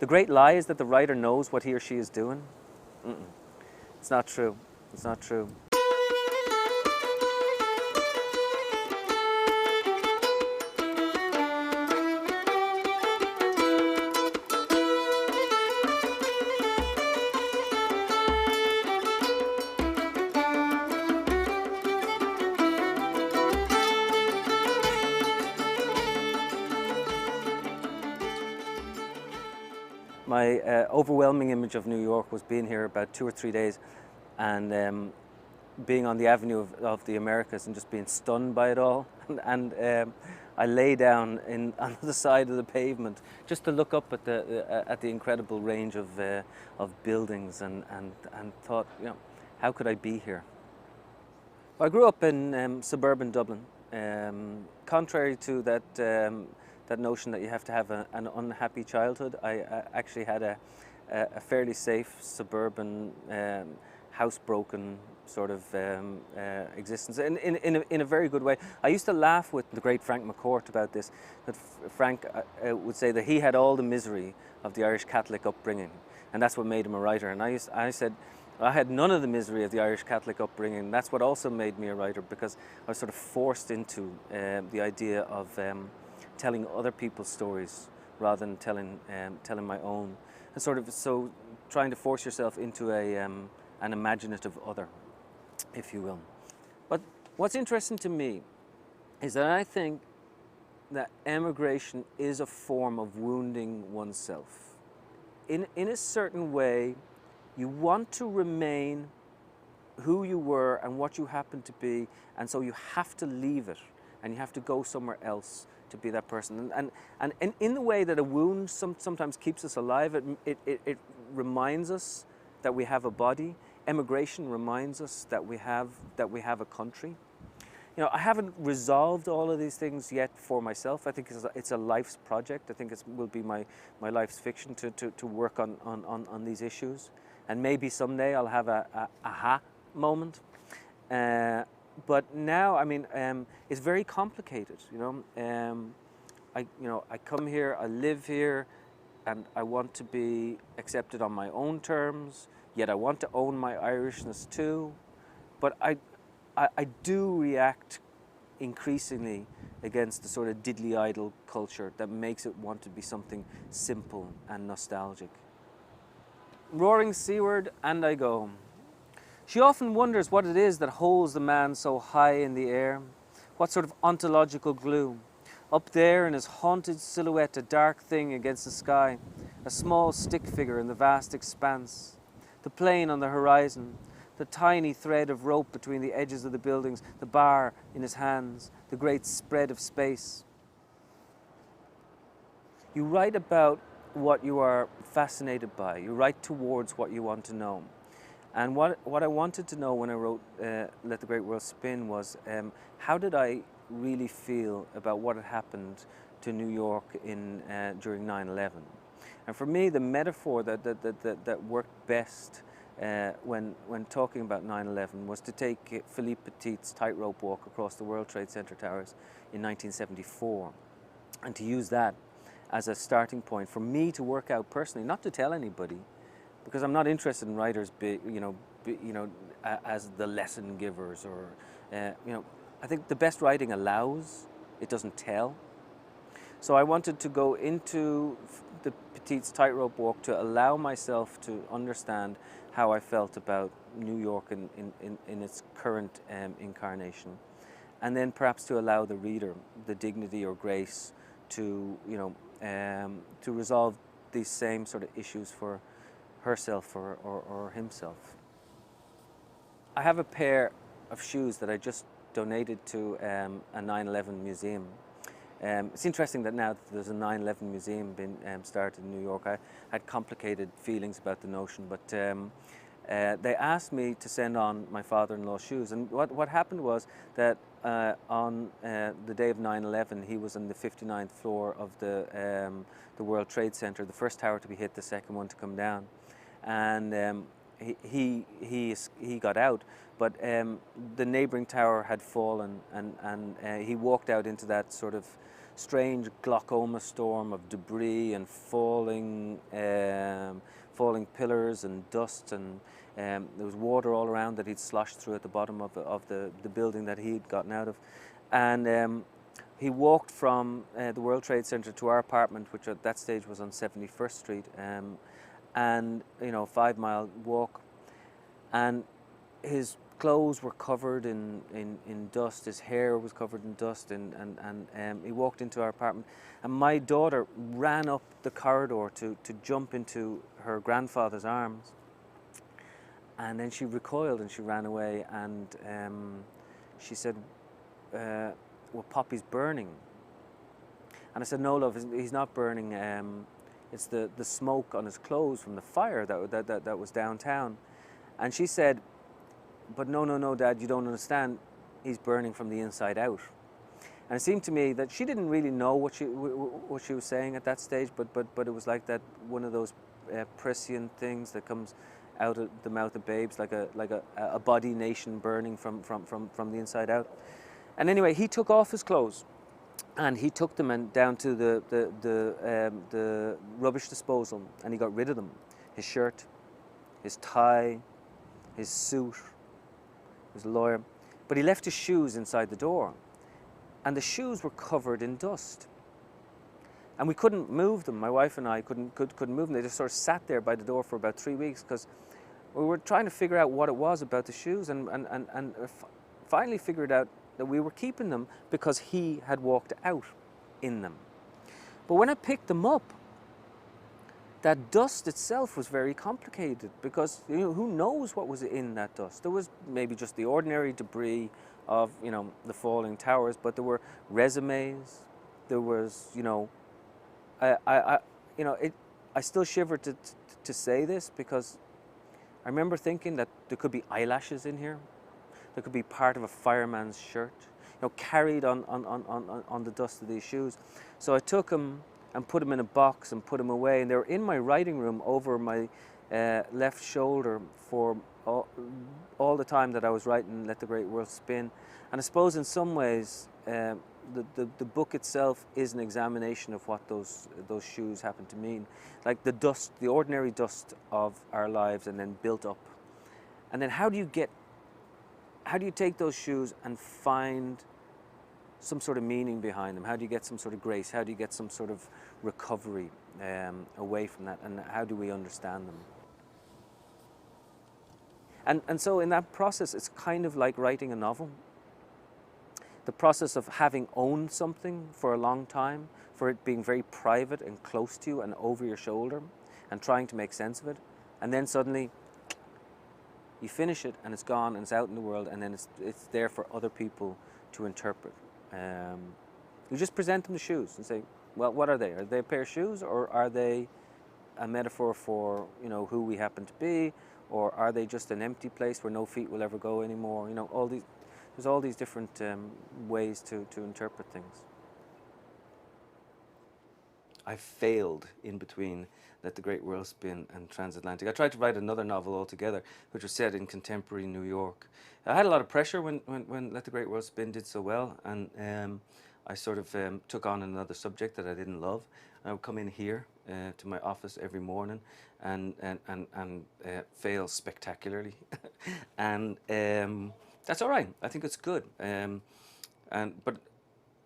The great lie is that the writer knows what he or she is doing. Mm-mm. It's not true. It's not true. My overwhelming image of New York was being here about 2 or 3 days and being on the Avenue of the Americas and just being stunned by it all. And I lay down on the side of the pavement just to look up at the incredible range of buildings and thought, you know, how could I be here? I grew up in suburban Dublin. Contrary to that notion that you have to have an unhappy childhood, I actually had a fairly safe suburban, housebroken sort of existence in a very good way. I used to laugh with the great Frank McCourt about this, that Frank would say that he had all the misery of the Irish Catholic upbringing, and that's what made him a writer. And I said, I had none of the misery of the Irish Catholic upbringing. That's what also made me a writer, because I was sort of forced into the idea of telling other people's stories rather than telling my own, and sort of so trying to force yourself into an imaginative other, if you will. But what's interesting to me is that I think that emigration is a form of wounding oneself. In a certain way, you want to remain who you were and what you happen to be, and so you have to leave it and you have to go somewhere else to be that person. And in the way that a wound sometimes keeps us alive, it reminds us that we have a body. Emigration reminds us that we have a country. You know, I haven't resolved all of these things yet for myself. I think it's a life's project. I think it will be my life's fiction to work on these issues. And maybe someday I'll have a aha moment. But now, I mean, it's very complicated. You know, I come here, I live here, and I want to be accepted on my own terms. Yet I want to own my Irishness too. But I do react increasingly against the sort of diddly idle culture that makes it want to be something simple and nostalgic. Roaring seaward, and I go. She often wonders what it is that holds the man so high in the air, what sort of ontological glue. Up there in his haunted silhouette, a dark thing against the sky, a small stick figure in the vast expanse. The plane on the horizon, the tiny thread of rope between the edges of the buildings, the bar in his hands, the great spread of space. You write about what you are fascinated by. You write towards what you want to know. And what I wanted to know when I wrote Let the Great World Spin was how did I really feel about what had happened to New York during 9/11. And for me, the metaphor that worked best when talking about 9/11 was to take Philippe Petit's tightrope walk across the World Trade Center towers in 1974 and to use that as a starting point for me to work out personally, not to tell anybody, because I'm not interested in writers as the lesson givers or, I think the best writing allows, it doesn't tell. So I wanted to go into the Petit's tightrope walk to allow myself to understand how I felt about New York in its current incarnation. And then perhaps to allow the reader the dignity or grace to, to resolve these same sort of issues for herself or himself. I have a pair of shoes that I just donated to a 9/11 museum. It's interesting that now that there's a 9/11 museum being started in New York. I had complicated feelings about the notion, but they asked me to send on my father-in-law's shoes. And what happened was that on the day of 9/11, he was on the 59th floor of the World Trade Center, the first tower to be hit, the second one to come down. And he got out, but the neighboring tower had fallen, and he walked out into that sort of strange glaucoma storm of debris and falling gutters and dust, and there was water all around that he'd sloshed through at the bottom of the building that he'd gotten out of. And he walked from the World Trade Center to our apartment, which at that stage was on 71st Street, and you know, 5 mile walk, and his clothes were covered in dust, his hair was covered in dust, and he walked into our apartment, and my daughter ran up the corridor to jump into her grandfather's arms, and then she recoiled and she ran away, and she said, well, Poppy's burning. And I said, no, love, he's not burning, it's the smoke on his clothes from the fire that was downtown. And she said, but no, Dad, you don't understand. He's burning from the inside out. And it seemed to me that she didn't really know what she was saying at that stage, but it was like that, one of those prescient things that comes out of the mouth of babes, like a body nation burning from the inside out. And anyway, he took off his clothes, and he took them down to the rubbish disposal, and he got rid of them. His shirt, his tie, his suit. He was a lawyer, but he left his shoes inside the door, and the shoes were covered in dust, and we couldn't move them. My wife and I couldn't move them. They just sort of sat there by the door for about 3 weeks, because we were trying to figure out what it was about the shoes, and finally figured out that we were keeping them because he had walked out in them. But when I picked them up, that dust itself was very complicated, because, you know, who knows what was in that dust? There was maybe just the ordinary debris of, you know, the falling towers, but there were resumes. There was, you know, I still shiver to say this, because I remember thinking that there could be eyelashes in here. There could be part of a fireman's shirt, you know, carried on the dust of these shoes. So I took them and put them in a box and put them away, and they were in my writing room over my left shoulder for all the time that I was writing Let the Great World Spin. And I suppose in some ways the book itself is an examination of what those shoes happen to mean, like the dust, the ordinary dust of our lives, and then built up. And then how do you take those shoes and find some sort of meaning behind them? How do you get some sort of grace? How do you get some sort of recovery away from that? And how do we understand them? And so in that process, it's kind of like writing a novel. The process of having owned something for a long time, for it being very private and close to you and over your shoulder, and trying to make sense of it. And then suddenly you finish it, and it's gone, and it's out in the world, and then it's there for other people to interpret. You just present them the shoes and say, well, what are they? Are they a pair of shoes, or are they a metaphor for, you know, who we happen to be, or are they just an empty place where no feet will ever go anymore? You know, there's all these different ways to interpret things. I failed in between Let the Great World Spin and Transatlantic. I tried to write another novel altogether, which was set in contemporary New York. I had a lot of pressure when Let the Great World Spin did so well, and I sort of took on another subject that I didn't love. I would come in here to my office every morning and fail spectacularly, and that's all right. I think it's good. But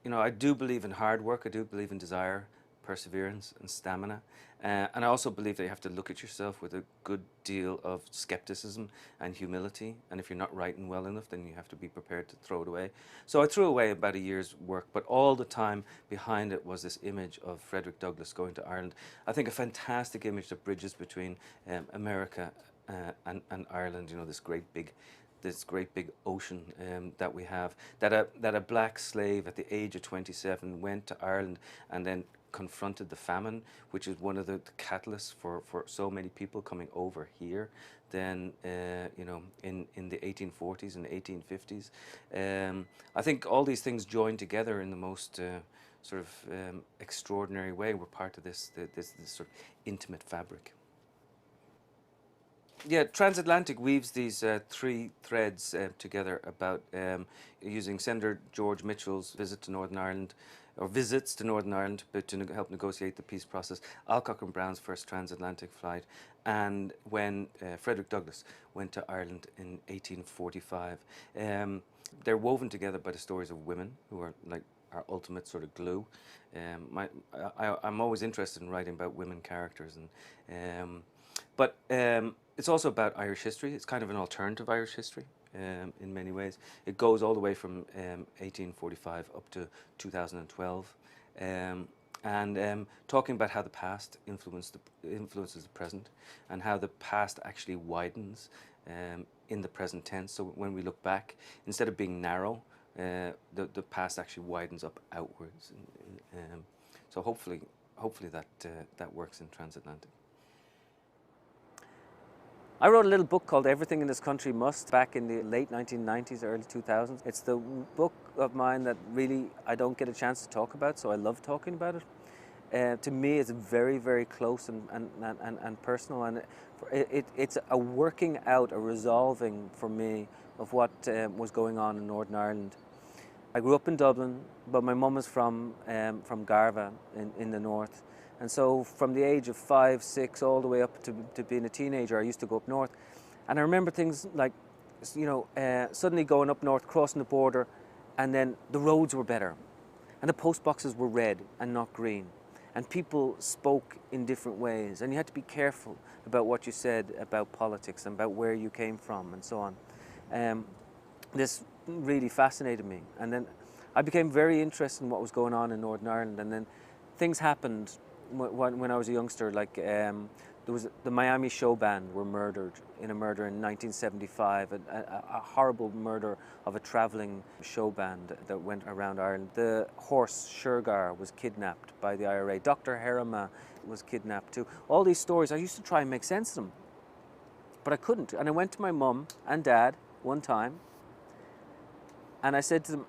you know, I do believe in hard work. I do believe in desire, perseverance, and stamina. And I also believe that you have to look at yourself with a good deal of skepticism and humility. And if you're not writing well enough, then you have to be prepared to throw it away. So I threw away about a year's work, but all the time behind it was this image of Frederick Douglass going to Ireland. I think a fantastic image that bridges between America and Ireland. You know, this great big ocean that we have, that a black slave at the age of 27 went to Ireland and then confronted the famine, which is one of the catalysts for so many people coming over here. Then you know, in the 1840s and 1850s, I think all these things joined together in the most sort of extraordinary way. We're part of this sort of intimate fabric. Yeah, Transatlantic weaves these three threads together about using Senator George Mitchell's visit to Northern Ireland or visits to Northern Ireland but to help negotiate the peace process, Alcock and Brown's first transatlantic flight, and when Frederick Douglass went to Ireland in 1845. They're woven together by the stories of women who are like our ultimate sort of glue. I'm always interested in writing about women characters, but it's also about Irish history. It's kind of an alternative Irish history in many ways. It goes all the way from 1845 up to 2012, and talking about how the past influences the present, and how the past actually widens in the present tense. So when we look back, instead of being narrow, the past actually widens up outwards. So hopefully that works in transatlantic. I wrote a little book called Everything in This Country Must back in the late 1990s, early 2000s. It's the book of mine that really I don't get a chance to talk about, so I love talking about it. To me, it's very, very close and personal, and it's a working out, a resolving for me of what was going on in Northern Ireland. I grew up in Dublin, but my mum is from Garva in the north. And so from the age of 5, 6, all the way up to being a teenager, I used to go up north. And I remember things like, suddenly going up north, crossing the border, and then the roads were better. And the post boxes were red and not green. And people spoke in different ways. And you had to be careful about what you said about politics and about where you came from and so on. This really fascinated me. And then I became very interested in what was going on in Northern Ireland. And then things happened when I was a youngster, like there was the Miami show band were murdered in a murder in 1975, a horrible murder of a travelling show band that went around Ireland. The horse Shergar was kidnapped by the IRA. Dr. Herema was kidnapped too. All these stories, I used to try and make sense of them, but I couldn't. And I went to my mum and dad one time, and I said to them,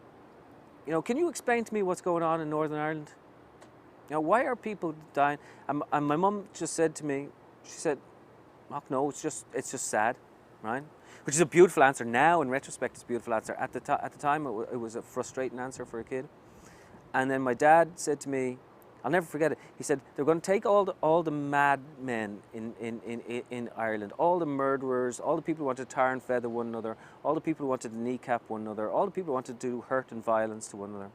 can you explain to me what's going on in Northern Ireland? Why are people dying? And my mum just said to me, she said, "Oh, no, it's just sad," right? Which is a beautiful answer. Now, in retrospect, it's a beautiful answer. At the time, it was a frustrating answer for a kid. And then my dad said to me, I'll never forget it. He said, they're going to take all the mad men in Ireland, all the murderers, all the people who wanted to tar and feather one another, all the people who wanted to kneecap one another, all the people who wanted to do hurt and violence to one another.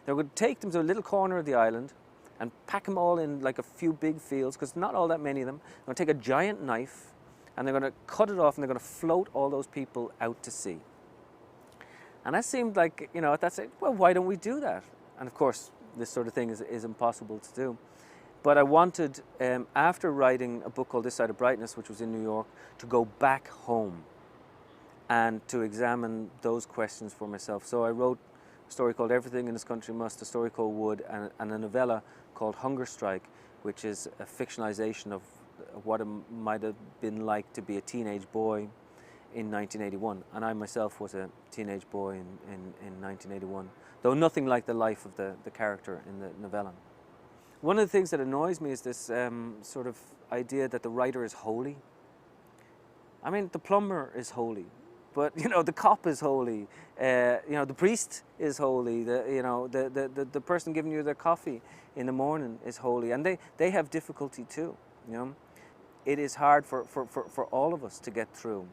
They're going to take them to a little corner of the island and pack them all in like a few big fields, because not all that many of them. They're going to take a giant knife and they're going to cut it off and they're going to float all those people out to sea. And that seemed like, that's it. Well, why don't we do that? And of course, this sort of thing is impossible to do. But I wanted, after writing a book called This Side of Brightness, which was in New York, to go back home and to examine those questions for myself. So I wrote a story called Everything in This Country Must, a story called Wood, and a novella called Hunger Strike, which is a fictionalization of what it might have been like to be a teenage boy in 1981. And I myself was a teenage boy in 1981, though nothing like the life of the character in the novella. One of the things that annoys me is this sort of idea that the writer is holy. I mean, the plumber is holy, but the cop is holy. The priest is holy. The person giving you their coffee in the morning is holy, and they have difficulty too. It is hard for all of us to get through.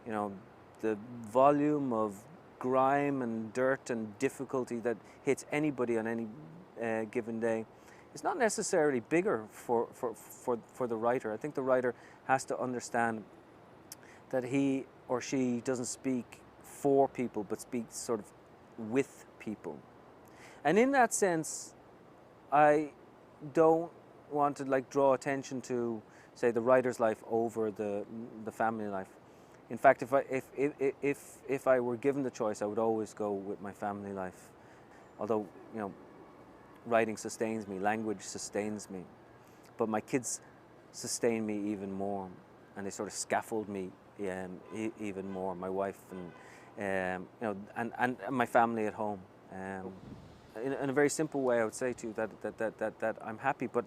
The volume of grime and dirt and difficulty that hits anybody on any given day is not necessarily bigger for the writer. I think the writer has to understand that he or she doesn't speak for people, but speaks sort of with people. And in that sense, I don't want to draw attention to, say, the writer's life over the family life. In fact, if I were given the choice, I would always go with my family life. Although, writing sustains me, language sustains me, but my kids sustain me even more, and they sort of scaffold me even more. My wife and my family at home. In a very simple way, I would say to you that I'm happy, but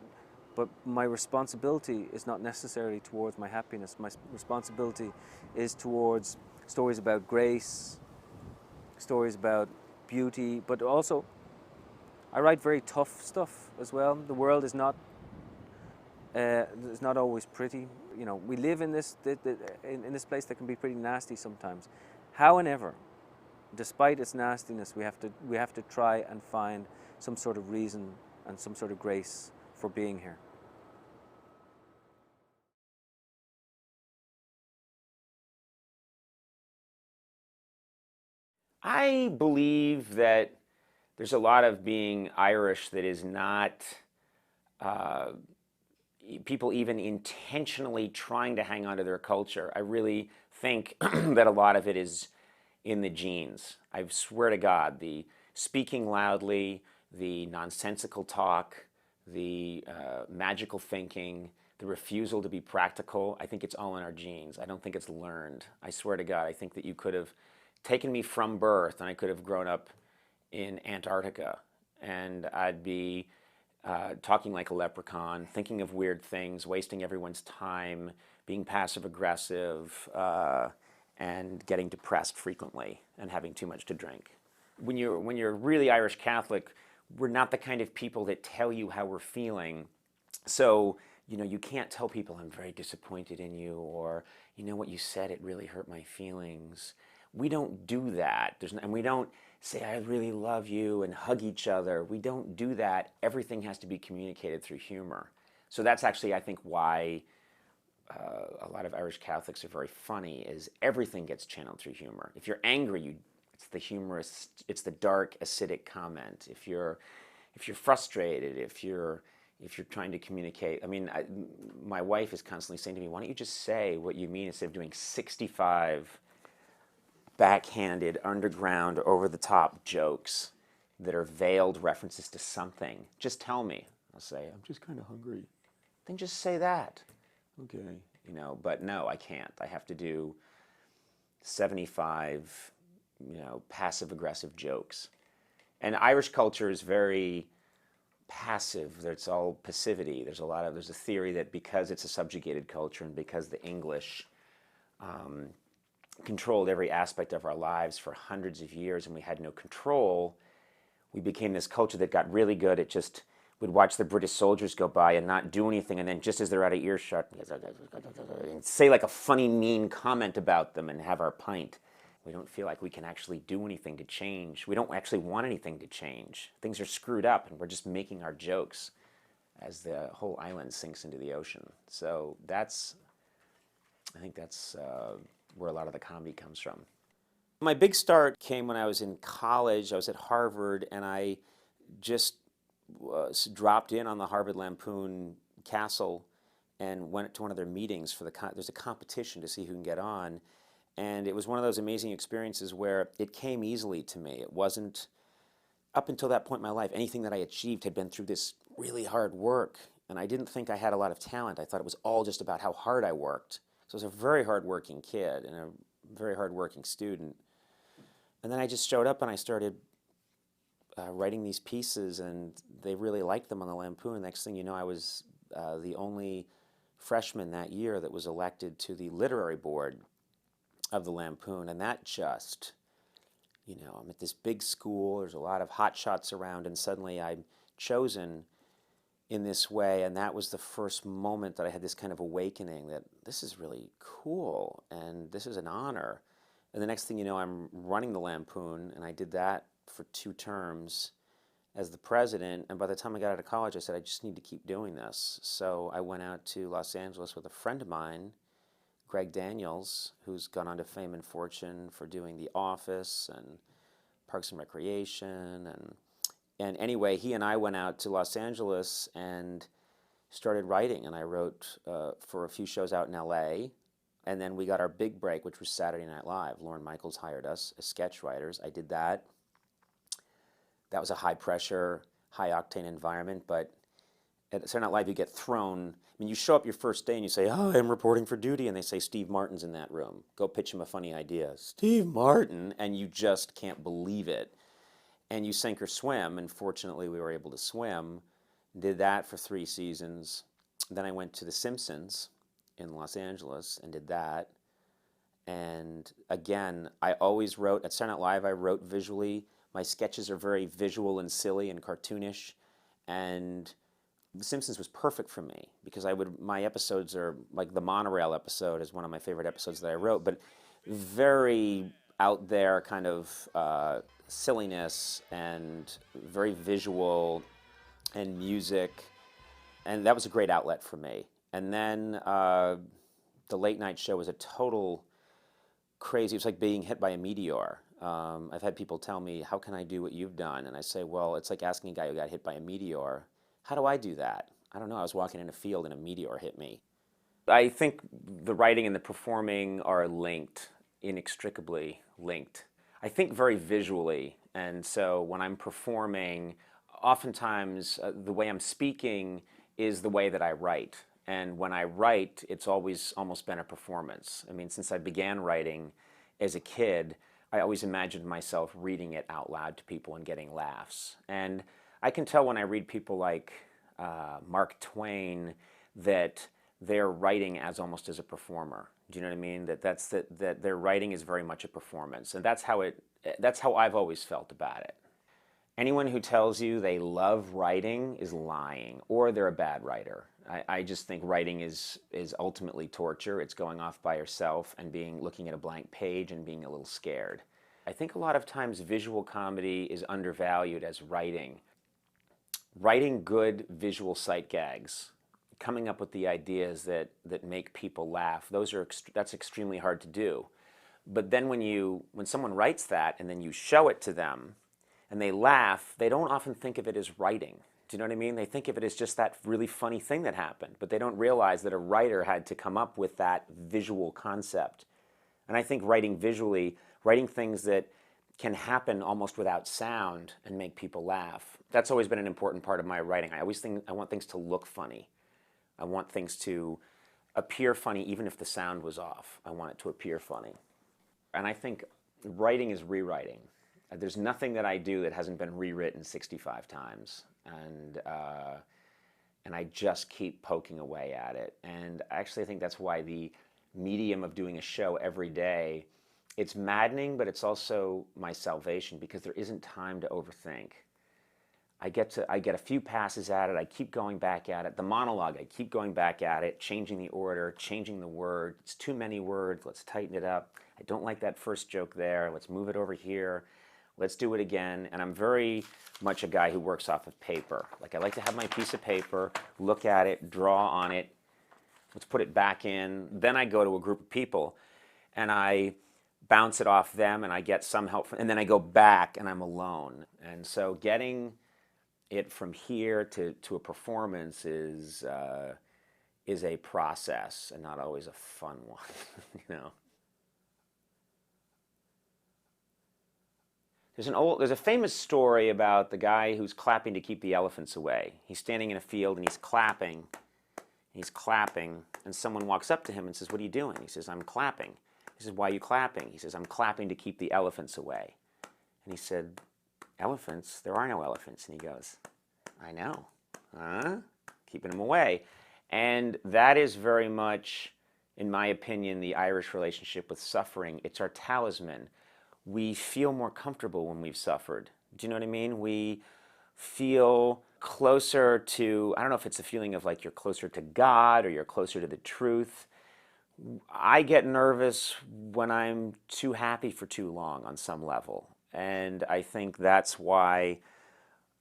my responsibility is not necessarily towards my happiness. My responsibility is towards stories about grace, stories about beauty, but also I write very tough stuff as well. The world is not always pretty. You know, we live in in this place that can be pretty nasty sometimes. However, despite its nastiness, we have to try and find some sort of reason and some sort of grace for being here. I believe that there's a lot of being Irish that is not uh, people even intentionally trying to hang on to their culture. I really think that a lot of it is in the genes. I swear to God, the speaking loudly, the nonsensical talk, the magical thinking, the refusal to be practical, I think it's all in our genes. I don't think it's learned. I swear to God, I think that you could have taken me from birth and I could have grown up in Antarctica and I'd be talking like a leprechaun, thinking of weird things, wasting everyone's time, being passive aggressive, and getting depressed frequently and having too much to drink. When you're really Irish Catholic, we're not the kind of people that tell you how we're feeling. So, you know, you can't tell people I'm very disappointed in you, or, you know, what you said, it really hurt my feelings. We don't do that. And we don't say, I really love you, and hug each other. We don't do that. Everything has to be communicated through humor. So that's actually, I think, why a lot of Irish Catholics are very funny, is everything gets channeled through humor. If you're angry, it's the humorous, it's the dark, acidic comment. If you're frustrated, if you're trying to communicate, I mean, my wife is constantly saying to me, why don't you just say what you mean instead of doing 65 backhanded, underground, over-the-top jokes that are veiled references to something. Just tell me. I'll say, I'm just kind of hungry. Then just say that. Okay. You know, but no, I can't. I have to do 75, you know, passive-aggressive jokes. And Irish culture is very passive. It's all passivity. There's a theory that because it's a subjugated culture and because the English controlled every aspect of our lives for hundreds of years and we had no control, we became this culture that got really good at just, would watch the British soldiers go by and not do anything, and then just as they're out of earshot, and say like a funny, mean comment about them and have our pint. We don't feel like we can actually do anything to change. We don't actually want anything to change. Things are screwed up and we're just making our jokes as the whole island sinks into the ocean. So I think that's where a lot of the comedy comes from. My big start came when I was in college. I was at Harvard, and I just dropped in on the Harvard Lampoon castle and went to one of their meetings for there's a competition to see who can get on. And it was one of those amazing experiences where it came easily to me. It wasn't, up until that point in my life, anything that I achieved had been through this really hard work. And I didn't think I had a lot of talent. I thought it was all just about how hard I worked. So I was a very hardworking kid and a very hardworking student. And then I just showed up and I started writing these pieces, and they really liked them on the Lampoon. Next thing you know, I was the only freshman that year that was elected to the literary board of the Lampoon. And that just, you know, I'm at this big school, there's a lot of hot shots around, and suddenly I'm chosen in this way, and that was the first moment that I had this kind of awakening that this is really cool and this is an honor. And the next thing you know, I'm running the Lampoon, and I did that for 2 terms as the president. And by the time I got out of college, I said, I just need to keep doing this. So I went out to Los Angeles with a friend of mine, Greg Daniels, who's gone on to fame and fortune for doing The Office and Parks and Recreation. And anyway, he and I went out to Los Angeles and started writing. And I wrote for a few shows out in LA. And then we got our big break, which was Saturday Night Live. Lorne Michaels hired us as sketch writers. I did that. That was a high-pressure, high-octane environment, but at Saturday Night Live, you get thrown. I mean, you show up your first day and you say, oh, I'm reporting for duty, and they say, Steve Martin's in that room. Go pitch him a funny idea. Steve Martin? And you just can't believe it. And you sink or swim, and fortunately we were able to swim. Did that for 3 seasons. Then I went to The Simpsons in Los Angeles and did that. And again, I always wrote, at Saturday Night Live, I wrote visually, My sketches are very visual and silly and cartoonish, and The Simpsons was perfect for me because my episodes are like the monorail episode is one of my favorite episodes that I wrote, but very out there kind of silliness and very visual and music, and that was a great outlet for me. And then the late night show was a total crazy. It was like being hit by a meteor. I've had people tell me, "How can I do what you've done?" And I say, "Well, it's like asking a guy who got hit by a meteor, how do I do that? I don't know. I was walking in a field and a meteor hit me." I think the writing and the performing are linked, inextricably linked. I think very visually, and so when I'm performing, oftentimes the way I'm speaking is the way that I write. And when I write, it's always almost been a performance. I mean, since I began writing as a kid, I always imagined myself reading it out loud to people and getting laughs. And I can tell when I read people like Mark Twain that they're writing as almost as a performer. Do you know what I mean? That their writing is very much a performance, and that's how I've always felt about it. Anyone who tells you they love writing is lying, or they're a bad writer. I just think writing is ultimately torture. It's going off by yourself and looking at a blank page and being a little scared. I think a lot of times visual comedy is undervalued as writing. Writing good visual sight gags, coming up with the ideas that make people laugh, that's extremely hard to do. But then when someone writes that and then you show it to them and they laugh, they don't often think of it as writing. Do you know what I mean? They think of it as just that really funny thing that happened, but they don't realize that a writer had to come up with that visual concept. And I think writing visually, writing things that can happen almost without sound and make people laugh, that's always been an important part of my writing. I want things to look funny. I want things to appear funny even if the sound was off. I want it to appear funny. And I think writing is rewriting. There's nothing that I do that hasn't been rewritten 65 times. And I just keep poking away at it. And actually I think that's why the medium of doing a show every day, it's maddening, but it's also my salvation because there isn't time to overthink. I get a few passes at it, I keep going back at it. The monologue, I keep going back at it, changing the order, changing the word. It's too many words, let's tighten it up. I don't like that first joke there, let's move it over here. Let's do it again. And I'm very much a guy who works off of paper. Like I like to have my piece of paper, look at it, draw on it, let's put it back in. Then I go to a group of people and I bounce it off them and I get some help, and then I go back and I'm alone. And so getting it from here to a performance is a process and not always a fun one, you know. There's a famous story about the guy who's clapping to keep the elephants away. He's standing in a field and he's clapping, and someone walks up to him and says, "What are you doing?" He says, "I'm clapping." He says, "Why are you clapping?" He says, "I'm clapping to keep the elephants away." And he said, "Elephants? There are no elephants." And he goes, "I know, huh? Keeping them away." And that is very much, in my opinion, the Irish relationship with suffering. It's our talisman. We feel more comfortable when we've suffered. Do you know what I mean? We feel closer to, I don't know if it's a feeling of like you're closer to God or you're closer to the truth. I get nervous when I'm too happy for too long on some level. And I think that's why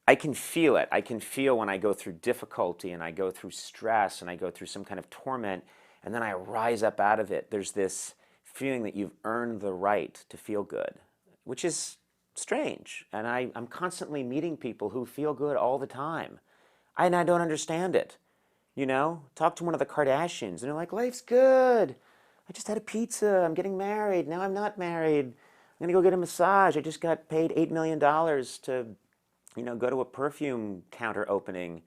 I can feel it. I can feel when I go through difficulty and I go through stress and I go through some kind of torment and then I rise up out of it. There's this feeling that you've earned the right to feel good, which is strange. And I'm constantly meeting people who feel good all the time. And I don't understand it. You know, talk to one of the Kardashians and they're like, "Life's good. I just had a pizza. I'm getting married. Now I'm not married. I'm going to go get a massage. I just got paid $8 million to, you know, go to a perfume counter opening.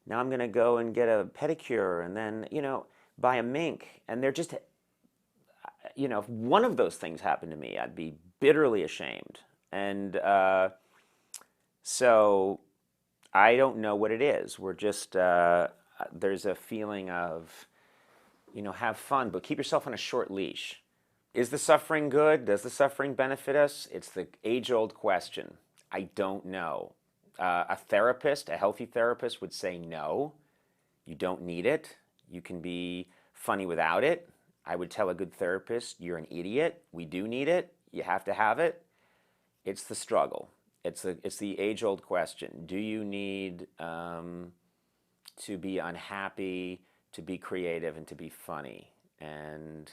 Now I'm going to go and get a pedicure and then, you know, buy a mink." And they're just, you know, if one of those things happened to me, I'd be bitterly ashamed. And so I don't know what it is. We're just, there's a feeling of, you know, have fun, but keep yourself on a short leash. Is the suffering good? Does the suffering benefit us? It's the age-old question. I don't know. A therapist, a healthy therapist would say no, you don't need it. You can be funny without it. I would tell a good therapist, you're an idiot. We do need it. You have to have it. It's the struggle. It's the age-old question. Do you need to be unhappy, to be creative, and to be funny? And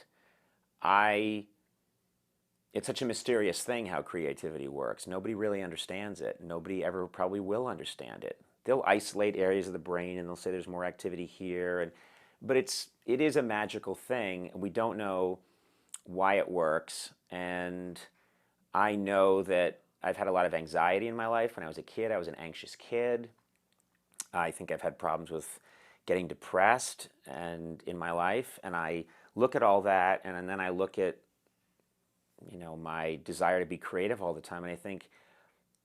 it's such a mysterious thing how creativity works. Nobody really understands it. Nobody ever probably will understand it. They'll isolate areas of the brain and they'll say there's more activity here. But it is a magical thing, and we don't know why it works. And I know that I've had a lot of anxiety in my life. When I was a kid, I was an anxious kid. I think I've had problems with getting depressed and in my life. And I look at all that, and then I look at my desire to be creative all the time, and I think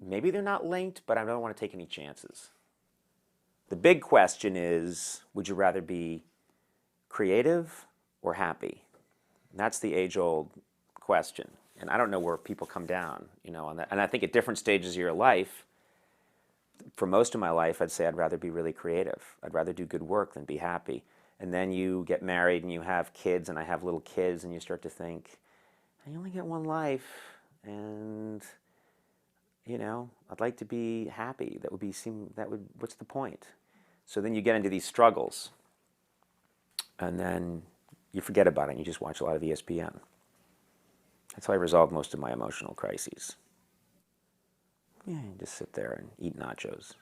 maybe they're not linked, but I don't want to take any chances. The big question is, would you rather be creative or happy? And that's the age-old question. And I don't know where people come down, on that. And I think at different stages of your life, for most of my life, I'd say I'd rather be really creative. I'd rather do good work than be happy. And then you get married and you have kids, and I have little kids, and you start to think, I only get one life, and I'd like to be happy. What's the point? So then you get into these struggles, and then you forget about it, and you just watch a lot of ESPN. That's how I resolve most of my emotional crises. Yeah, you just sit there and eat nachos.